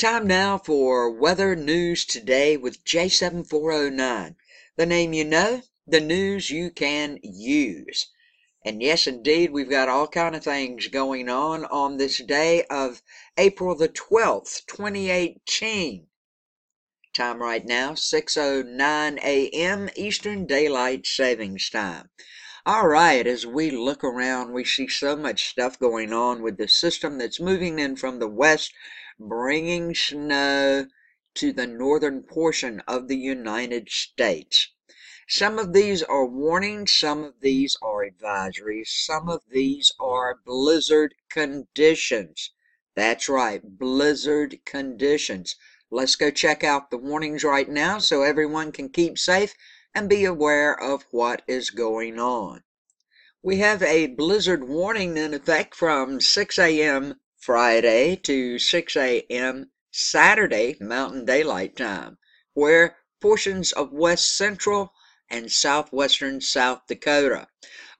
Time now for Weather News Today with J7409. The name you know, the news you can use. And yes, indeed, we've got all kind of things going on this day of April the 12th, 2018. Time right now, 6:09 a.m. Eastern Daylight Savings Time. All right, as we look around, we see so much stuff going on with the system that's moving in from the west, bringing snow to the northern portion of the United States. Some of these are warnings, some of these are advisories, some of these are blizzard conditions. That's right, blizzard conditions. Let's go check out the warnings right now so everyone can keep safe and be aware of what is going on. We have a blizzard warning in effect from 6 a.m. Friday to 6 a.m. Saturday Mountain Daylight Time, where portions of west central and southwestern South Dakota.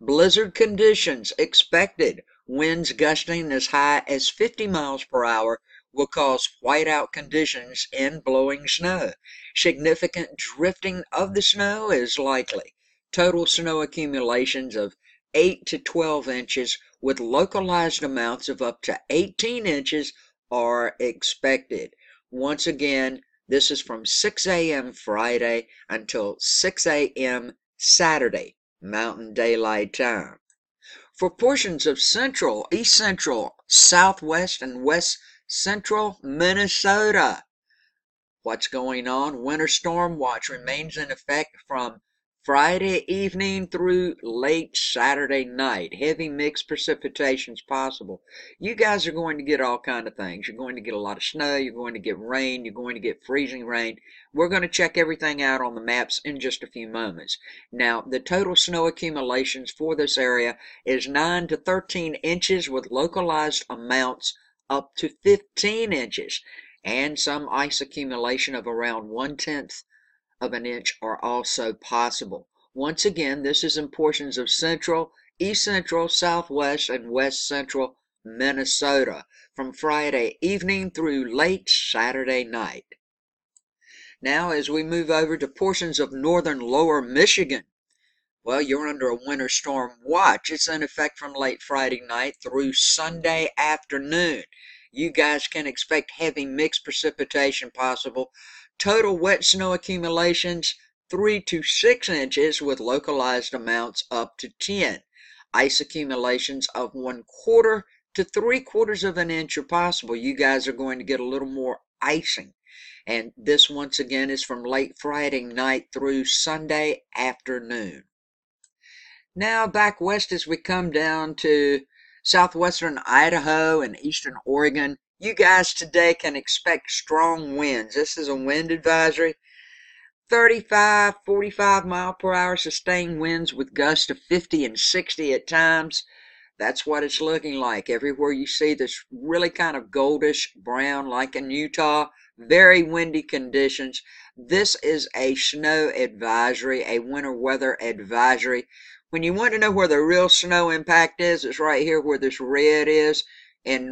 Blizzard conditions expected. Winds gusting as high as 50 miles per hour will cause whiteout conditions and blowing snow. Significant drifting of the snow is likely. Total snow accumulations of 8 to 12 inches with localized amounts of up to 18 inches are expected. Once again, this is from 6 a.m. Friday until 6 a.m. Saturday, Mountain Daylight Time. For portions of central, east central, southwest, and west central Minnesota, what's going on? Winter storm watch remains in effect from Friday evening through late Saturday night. Heavy mixed precipitations possible. You guys are going to get all kind of things. You're going to get a lot of snow. You're going to get rain. You're going to get freezing rain. We're going to check everything out on the maps in just a few moments. Now, the total snow accumulations for this area is 9 to 13 inches with localized amounts up to 15 inches. And some ice accumulation of around 1/10 of an inch are also possible. Once again, this is in portions of central, east central, southwest, and west central Minnesota from Friday evening through late Saturday night. Now, as we move over to portions of northern lower Michigan, well, you're under a winter storm watch. It's in effect from late Friday night through Sunday afternoon. You guys can expect heavy mixed precipitation possible. Total wet snow accumulations 3 to 6 inches with localized amounts up to 10. Ice accumulations of 1/4 to 3/4 of an inch are possible. You guys are going to get a little more icing. And this once again is from late Friday night through Sunday afternoon. Now back west as we come down to southwestern Idaho and eastern Oregon, you guys today can expect strong winds. This is a wind advisory. 35, 45 mile per hour sustained winds with gusts of 50 and 60 at times. That's what it's looking like. Everywhere you see this really kind of goldish brown like in Utah, very windy conditions. This is a snow advisory, a winter weather advisory. When you want to know where the real snow impact is, it's right here where this red is in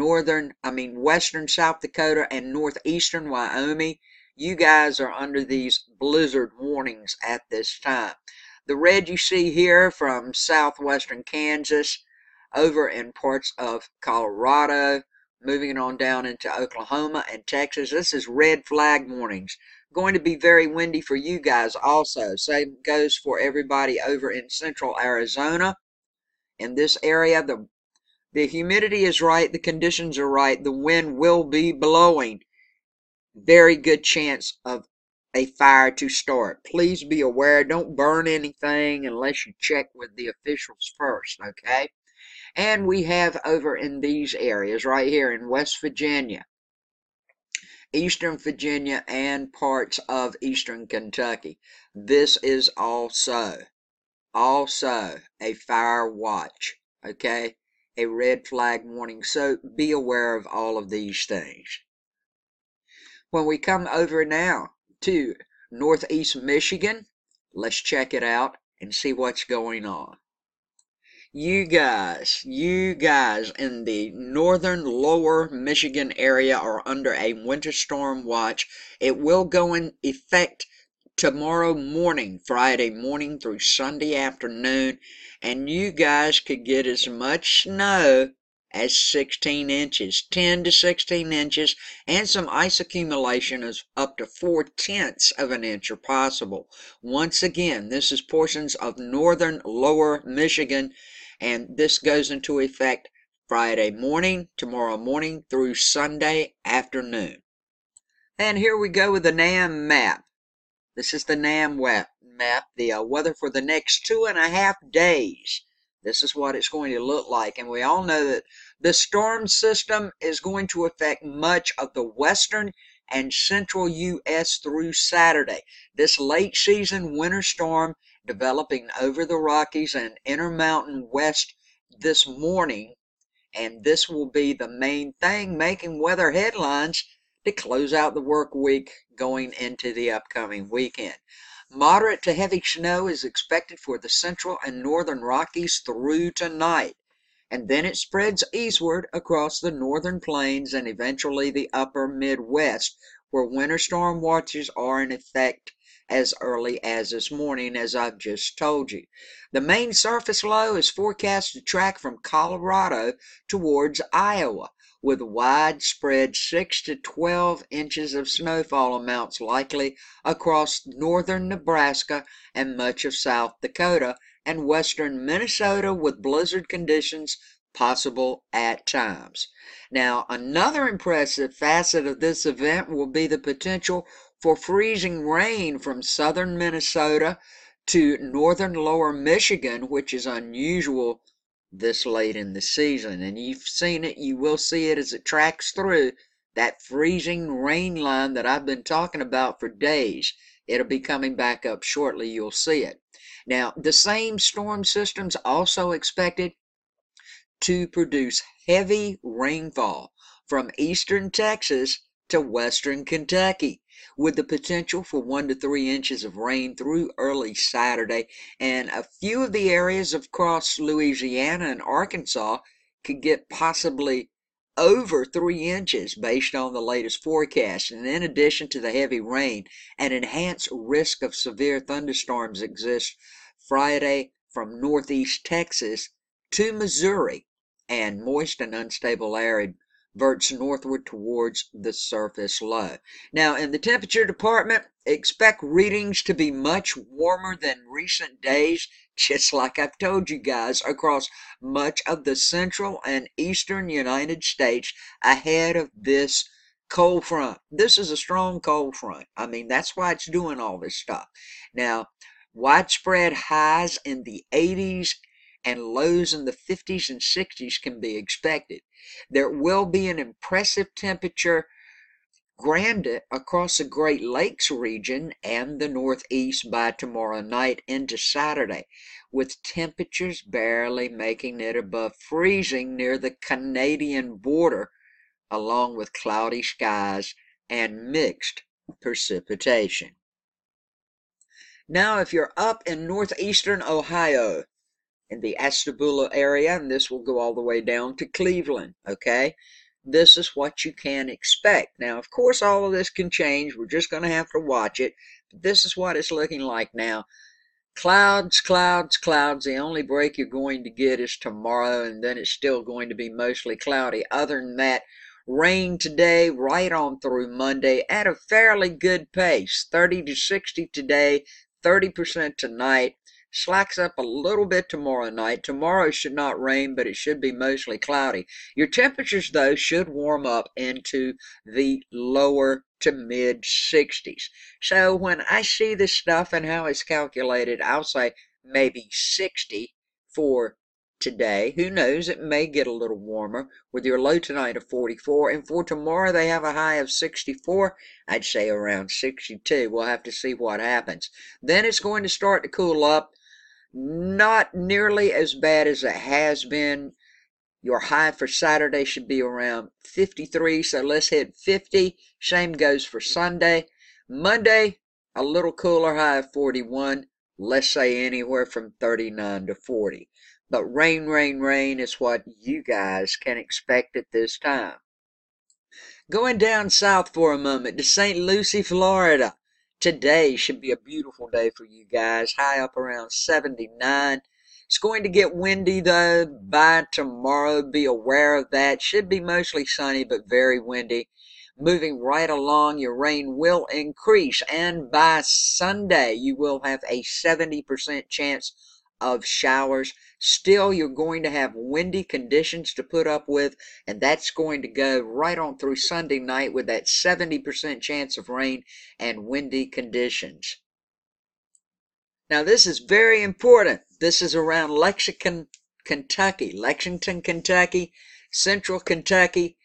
western South Dakota and northeastern Wyoming. You guys are under these blizzard warnings at this time. The red you see here from southwestern Kansas, over in parts of Colorado, moving on down into Oklahoma and Texas. This is red flag warnings. Going to be very windy for you guys also. Same goes for everybody over in central Arizona. In this area, the humidity is right, the conditions are right, the wind will be blowing. Very good chance of a fire to start. Please be aware, don't burn anything unless you check with the officials first, okay? And we have over in these areas right here in West Virginia, Eastern Virginia, and parts of Eastern Kentucky. This is also a fire watch, okay? A red flag warning. So be aware of all of these things. When we come over now to Northeast Michigan, let's check it out and see what's going on. you guys in the northern lower Michigan area are under a winter storm watch. It will go in effect tomorrow morning, Friday morning through Sunday afternoon, and you guys could get as much snow as 16 inches, 10 to 16 inches, and some ice accumulation of up to 4/10 of an inch are possible. Once again, this is portions of northern lower Michigan, and this goes into effect Friday morning, tomorrow morning through Sunday afternoon. And here we go with the NAM map. This is the NAM map, the weather for the next 2.5 days. This is what it's going to look like. And we all know that the storm system is going to affect much of the western and central U.S. through Saturday. This late season winter storm developing over the Rockies and Intermountain West this morning. And this will be the main thing making weather headlines to close out the work week going into the upcoming weekend. Moderate to heavy snow is expected for the central and northern Rockies through tonight, and then it spreads eastward across the northern plains and eventually the upper Midwest, where winter storm watches are in effect as early as this morning, as I've just told you. The main surface low is forecast to track from Colorado towards Iowa, with widespread 6 to 12 inches of snowfall amounts likely across northern Nebraska and much of South Dakota and western Minnesota, with blizzard conditions possible at times. Now, another impressive facet of this event will be the potential for freezing rain from southern Minnesota to northern lower Michigan, which is unusual this late in the season. And you've seen it, you will see it as it tracks through that freezing rain line that I've been talking about for days. It'll be coming back up shortly. You'll see it. Now, the same storm system's also expected to produce heavy rainfall from eastern Texas to western Kentucky, with the potential for 1 to 3 inches of rain through early Saturday, and a few of the areas across Louisiana and Arkansas could get possibly over 3 inches based on the latest forecast. And in addition to the heavy rain, an enhanced risk of severe thunderstorms exists Friday from northeast Texas to Missouri, and moist and unstable air verts northward towards the surface low. Now, in the temperature department, expect readings to be much warmer than recent days, just like I've told you guys, across much of the central and eastern United States ahead of this cold front. This is a strong cold front. I mean, that's why it's doing all this stuff. Now, widespread highs in the 80s and lows in the 50s and 60s can be expected. There will be an impressive temperature gradient across the Great Lakes region and the Northeast by tomorrow night into Saturday, with temperatures barely making it above freezing near the Canadian border, along with cloudy skies and mixed precipitation. Now, if you're up in northeastern Ohio, in the Ashtabula area, and this will go all the way down to Cleveland, okay? This is what you can expect. Now, of course, all of this can change. We're just going to have to watch it. But this is what it's looking like now. Clouds, clouds, clouds. The only break you're going to get is tomorrow, and then it's still going to be mostly cloudy. Other than that, rain today, right on through Monday at a fairly good pace. 30 to 60 today, 30% tonight. Slacks up a little bit tomorrow night. Tomorrow should not rain, but it should be mostly cloudy. Your temperatures, though, should warm up into the lower to mid 60s. So when I see this stuff and how it's calculated, I'll say maybe 60 for today. Who knows? It may get a little warmer with your low tonight of 44. And for tomorrow, they have a high of 64. I'd say around 62. We'll have to see what happens. Then it's going to start to cool up. Not nearly as bad as it has been. Your high for Saturday should be around 53, so let's hit 50. Same goes for Sunday. Monday, a little cooler, high of 41. Let's say anywhere from 39 to 40. But rain, rain, rain is what you guys can expect at this time. Going down south for a moment to St. Lucie, Florida. Today should be a beautiful day for you guys. High up around 79. It's going to get windy though by tomorrow. Be aware of that. Should be mostly sunny but very windy. Moving right along, your rain will increase, and by Sunday you will have a 70% chance of showers. Still, you're going to have windy conditions to put up with, and that's going to go right on through Sunday night with that 70% chance of rain and windy conditions. Now, this is very important. This is around Lexington, Kentucky, Central Kentucky.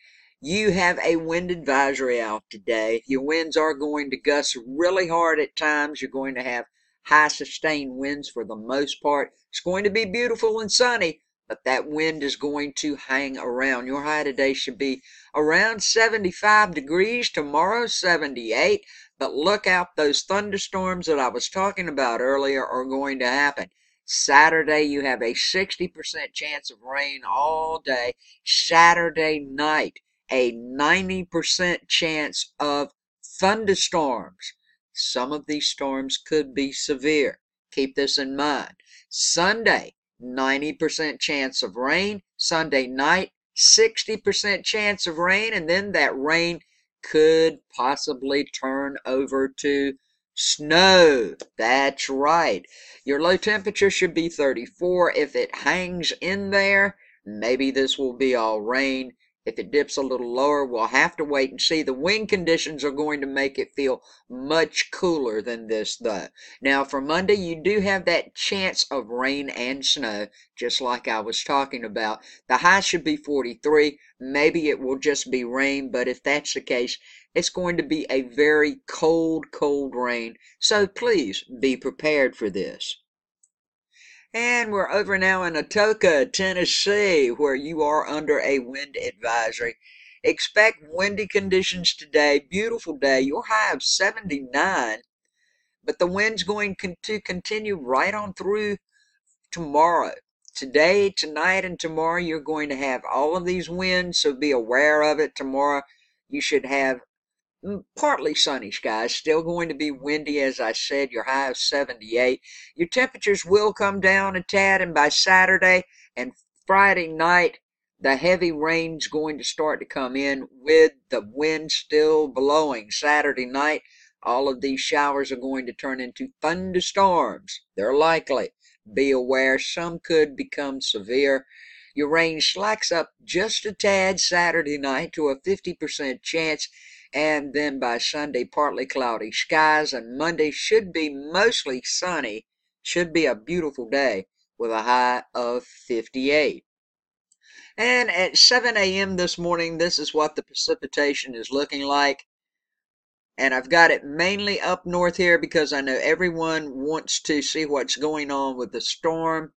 You have a wind advisory out today. Your winds are going to gust really hard at times. You're going to have high sustained winds for the most part. It's going to be beautiful and sunny, but that wind is going to hang around. Your high today should be around 75 degrees. Tomorrow, 78. But look out, those thunderstorms that I was talking about earlier are going to happen. Saturday, you have a 60% chance of rain all day. Saturday night, a 90% chance of thunderstorms. Some of these storms could be severe. Keep this in mind. Sunday, 90% chance of rain. Sunday night, 60% chance of rain, and then that rain could possibly turn over to snow. That's right. Your low temperature should be 34. If it hangs in there, maybe this will be all rain. If it dips a little lower, we'll have to wait and see. The wind conditions are going to make it feel much cooler than this, though. Now, for Monday, you do have that chance of rain and snow, just like I was talking about. The high should be 43. Maybe it will just be rain, but if that's the case, it's going to be a very cold, cold rain. So please be prepared for this. And we're over now in Atoka, Tennessee, where you are under a wind advisory. Expect windy conditions today. Beautiful day. Your high of 79. But the wind's going to continue right on through tomorrow. Today, tonight, and tomorrow, you're going to have all of these winds, so be aware of it. Tomorrow, you should have partly sunny skies, still going to be windy, as I said, your high of 78. Your temperatures will come down a tad, and by Saturday and Friday night, the heavy rain's going to start to come in with the wind still blowing. Saturday night, all of these showers are going to turn into thunderstorms. They're likely. Be aware, some could become severe. Your rain slacks up just a tad Saturday night to a 50% chance, and then by Sunday, partly cloudy skies, and Monday should be mostly sunny. Should be a beautiful day with a high of 58. And at 7 a.m. this morning, this is what the precipitation is looking like. And I've got it mainly up north here because I know everyone wants to see what's going on with the storm.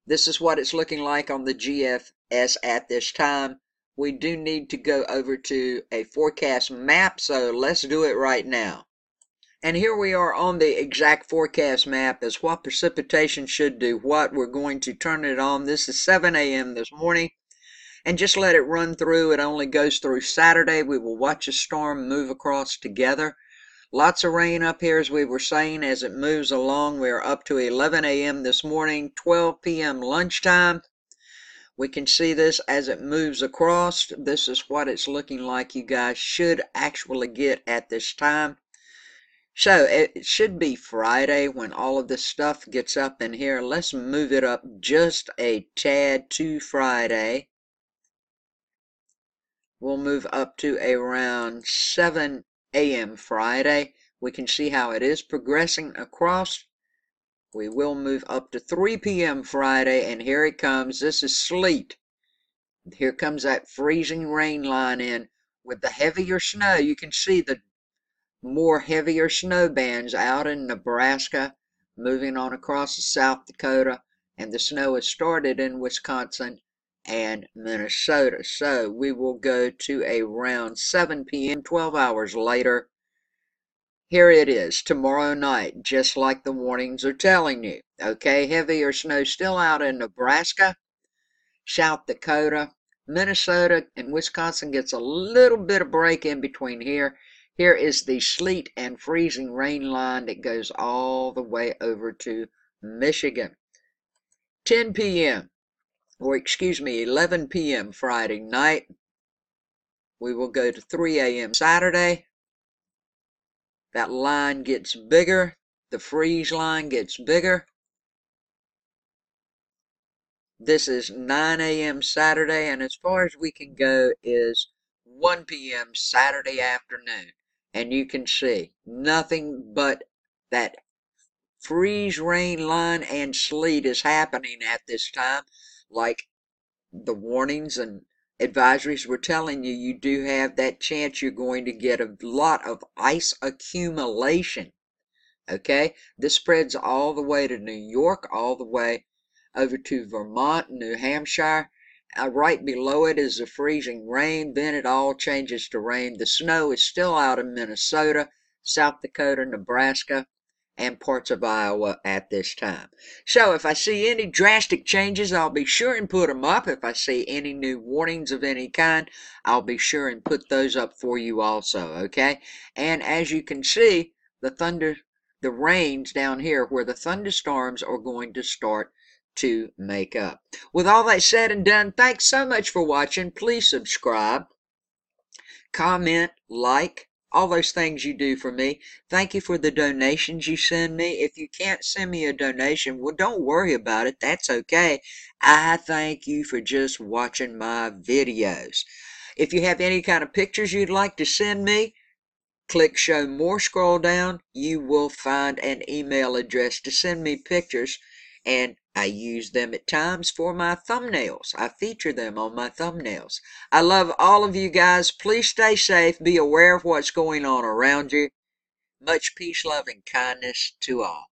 This is what it's looking like on the GFS at this time. We do need to go over to a forecast map, so let's do it right now. And here we are on the exact forecast map as what precipitation should do what. We're going to turn it on. This is 7 a.m. this morning. And just let it run through. It only goes through Saturday. We will watch a storm move across together. Lots of rain up here, as we were saying, as it moves along. We're up to 11 a.m. this morning, 12 p.m. lunchtime. We can see this as it moves across. This is what it's looking like you guys should actually get at this time. So it should be Friday when all of this stuff gets up in here. Let's move it up just a tad to Friday. We'll move up to around 7 a.m. Friday. We can see how it is progressing across. We will move up to 3 p.m. Friday, and here it comes. This is sleet. Here comes that freezing rain line in with the heavier snow. You can see the more heavier snow bands out in Nebraska, moving on across to South Dakota, and the snow has started in Wisconsin and Minnesota. So we will go to around 7 p.m., 12 hours later. here it is tomorrow night, just like the warnings are telling you. Okay, heavier snow still out in Nebraska, South Dakota, Minnesota, and Wisconsin gets a little bit of break in between here. Here is the sleet and freezing rain line that goes all the way over to Michigan. 10 p.m., or excuse me, 11 p.m. Friday night. We will go to 3 a.m. Saturday. That line gets bigger. The freeze line gets bigger. This is 9 a.m. Saturday, and as far as we can go is 1 p.m. Saturday afternoon. And you can see nothing but that freeze rain line and sleet is happening at this time. Like the warnings and advisories were telling you, you do have that chance you're going to get a lot of ice accumulation. Okay, this spreads all the way to New York, all the way over to Vermont, New Hampshire. Right below it is the freezing rain. Then it all changes to rain. The snow is still out in Minnesota, South Dakota, Nebraska, and parts of Iowa at this time. So if I see any drastic changes, I'll be sure and put them up. If I see any new warnings of any kind, I'll be sure and put those up for you also, okay? And as you can see, the rains down here where the thunderstorms are going to start to make up. With all that said and done, thanks so much for watching. Please subscribe, comment, like, all those things you do for me. Thank you for the donations you send me. If you can't send me a donation, well, don't worry about it. That's okay. I thank you for just watching my videos. If you have any kind of pictures you'd like to send me, click show more, scroll down, you will find an email address to send me pictures, and I use them at times for my thumbnails. I feature them on my thumbnails. I love all of you guys. Please stay safe. Be aware of what's going on around you. Much peace, love, and kindness to all.